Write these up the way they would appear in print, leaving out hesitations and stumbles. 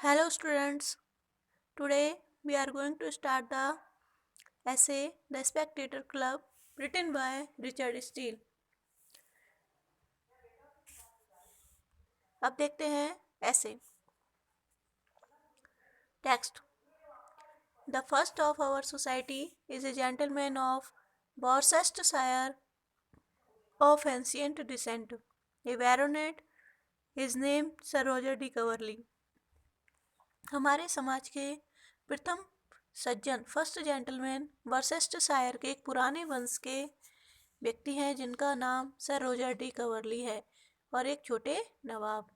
Hello, students. Today we are going to start the essay The Spectator Club, written by Richard Steele. अब देखते हैं essay. Text. The first of our society is a gentleman of Worcestershire of ancient descent, a baronet. His name Sir Roger de Coverley. हमारे समाज के प्रथम सज्जन first gentleman Worcestershire के एक पुराने वंश के व्यक्ति हैं जिनका नाम सर रोजर डी कवर्ली है और एक छोटे नवाब.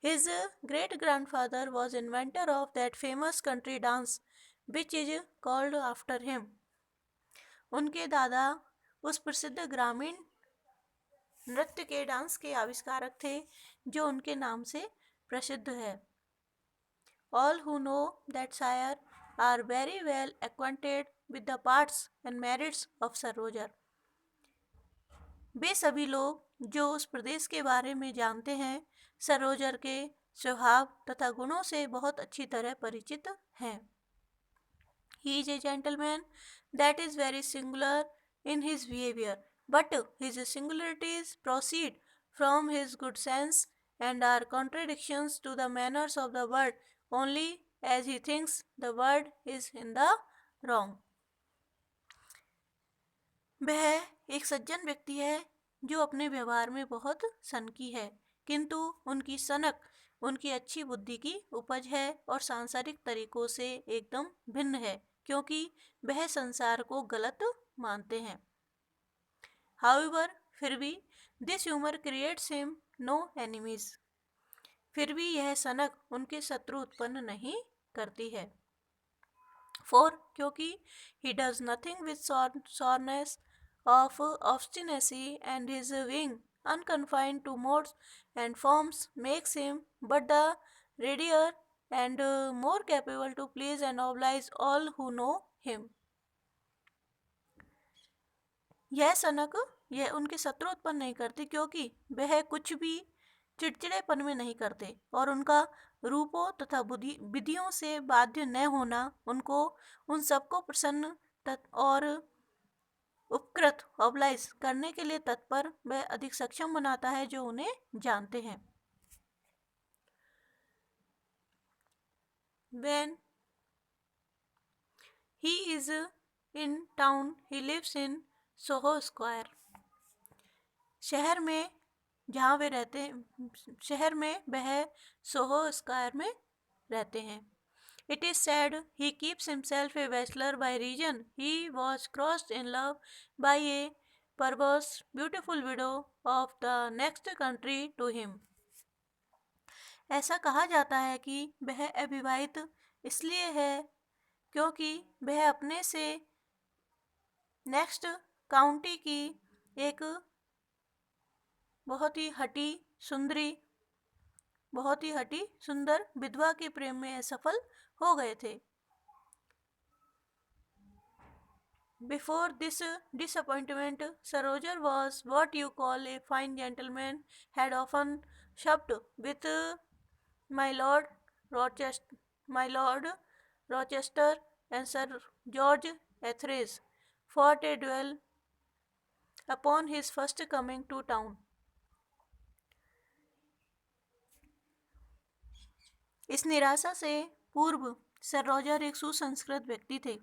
His great grandfather was inventor of that famous country dance which is called after him. उनके दादा उस प्रसिद्ध ग्रामीण नृत्य के डांस के आविष्कारक थे जो उनके नाम से प्रसिद्ध है. All who know that sire are very well acquainted with the parts and merits of Sir Roger. वे सभी लोग जो उस प्रदेश के बारे में जानते हैं सर रोजर के स्वभाव तथा गुणों से बहुत अच्छी तरह परिचित हैं. He is a gentleman that is very singular in his behavior, but his singularities proceed from his good sense and are contradictions to the manners of the world only as he thinks the world is in the wrong. वह एक सज्जन व्यक्ति है जो अपने व्यवहार में बहुत सनकी है, किंतु उनकी सनक उनकी अच्छी बुद्धि की उपज है और सांसारिक तरीकों से एकदम भिन्न है क्योंकि वह संसार को गलत मानते हैं. However, फिर भी this humour creates him no enemies. फिर भी यह सनक उनके शत्रु उत्पन्न नहीं करती है. फोर क्योंकि he does nothing with soreness of obstinacy and his wing unconfined to modes and forms makes him but the readier and more capable to please and oblige all who know him. यह सनक यह उनके शत्रु उत्पन्न नहीं करती क्योंकि वह कुछ भी चिड़चिड़ेपन में नहीं करते और उनका रूपों तथा विधियों से बाध्य न होना उनको उन सबको प्रसन्न और उपकृत ऑब्लाइज करने के लिए तत्पर व अधिक सक्षम बनाता है जो उन्हें जानते हैं. When he is in town, he lives in Soho Square. शहर में जहाँ वे रहते हैं शहर में वह सोहो स्क्वायर में रहते हैं. It is said he keeps himself a bachelor by reason he was crossed in love by a perverse beautiful widow of the next country to him. ऐसा कहा जाता है कि वह अविवाहित इसलिए है क्योंकि वह अपने से नेक्स्ट काउंटी की एक बहुत ही हटी सुंदर विधवा के प्रेम में असफल हो गए थे. Before this disappointment, Sir Roger was what you call a fine gentleman, had often supped with my Lord Rochester and Sir George Etheridge, fought a duel upon his first coming to town. इस निराशा से पूर्व sir Roger एक सुसंस्कृत व्यक्ति थे.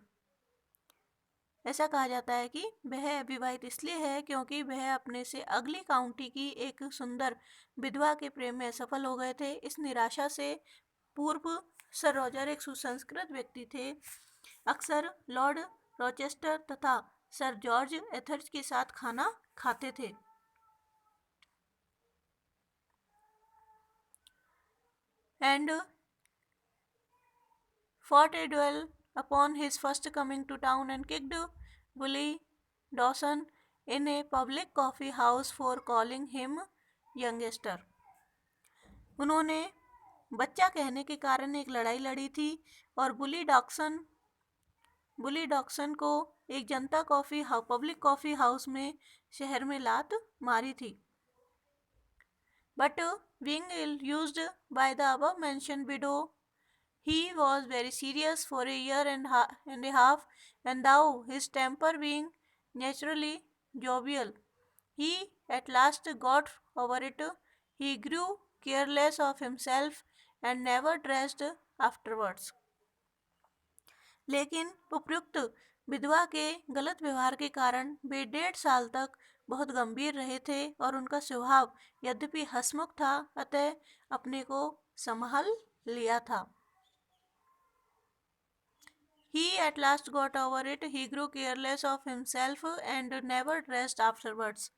ऐसा कहा जाता है कि वह अविवाहित इसलिए है क्योंकि वह अपने से अगली काउंटी की एक सुंदर विधवा के प्रेम में असफल हो गए थे. इस निराशा से पूर्व सर रॉजर एक सुसंस्कृत व्यक्ति थे. अक्सर लॉर्ड रॉचेस्टर तथा सर जॉर्ज एथर्ज के साथ खाना खाते थे. And fought a duel upon his first coming to town and kicked Bully Dawson in a public coffee house for calling him youngster. उन्होंने बच्चा कहने के कारण एक लड़ाई लड़ी थी और बुली डॉक्सन को एक जनता पब्लिक कॉफी हाउस में शहर में लात मारी थी. But being ill used by the above mentioned widow He was very serious for a year and a half, and thou, his temper being naturally jovial, he at last got over it. He grew careless of himself and never dressed afterwards. लेकिन उपयुक्त विधवा के गलत व्यवहार के कारण वे 1.5 साल तक बहुत गंभीर रहे थे और उनका स्वभाव यद्यपि हंसमुख था, अतः अपने को संभाल लिया था. He at last got over it. He grew careless of himself and never dressed afterwards.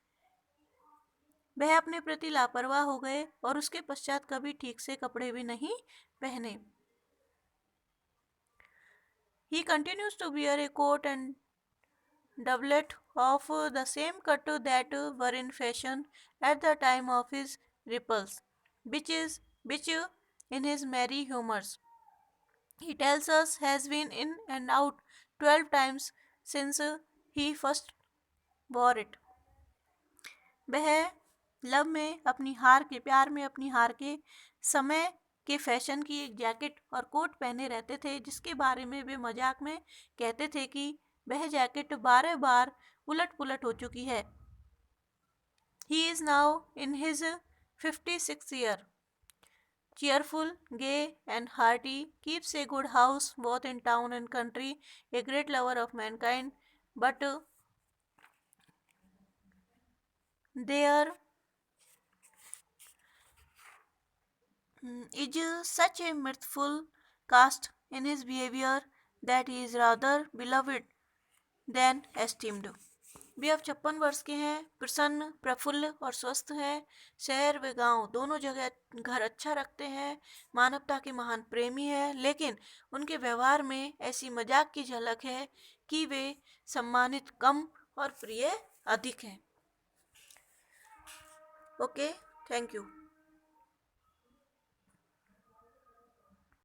वह अपने प्रति लापरवाह हो गए और उसके पश्चात कभी ठीक से कपड़े भी नहीं पहने. He continues to wear a coat and doublet of the same cut that were in fashion at the time of his repulse, which in his merry humours, he tells us, has been in and out 12 times since he first wore it. वह love में अपनी हार के प्यार में अपनी हार के समय के फैशन की एक जैकेट और कोट पहने रहते थे, जिसके बारे में वे मजाक में कहते थे कि वह जैकेट 12 बार उलट पुलट हो चुकी है. He is now in his 56th year. Cheerful, gay and hearty, keeps a good house both in town and country, a great lover of mankind, but there is such a mirthful cast in his behavior that he is rather beloved than esteemed. वे अब 56 वर्ष के हैं, प्रसन्न, प्रफुल्ल और स्वस्थ हैं. शहर व गांव दोनों जगह घर अच्छा रखते हैं, मानवता के महान प्रेमी हैं, लेकिन उनके व्यवहार में ऐसी मजाक की झलक है कि वे सम्मानित कम और प्रिय अधिक हैं. Okay, thank you.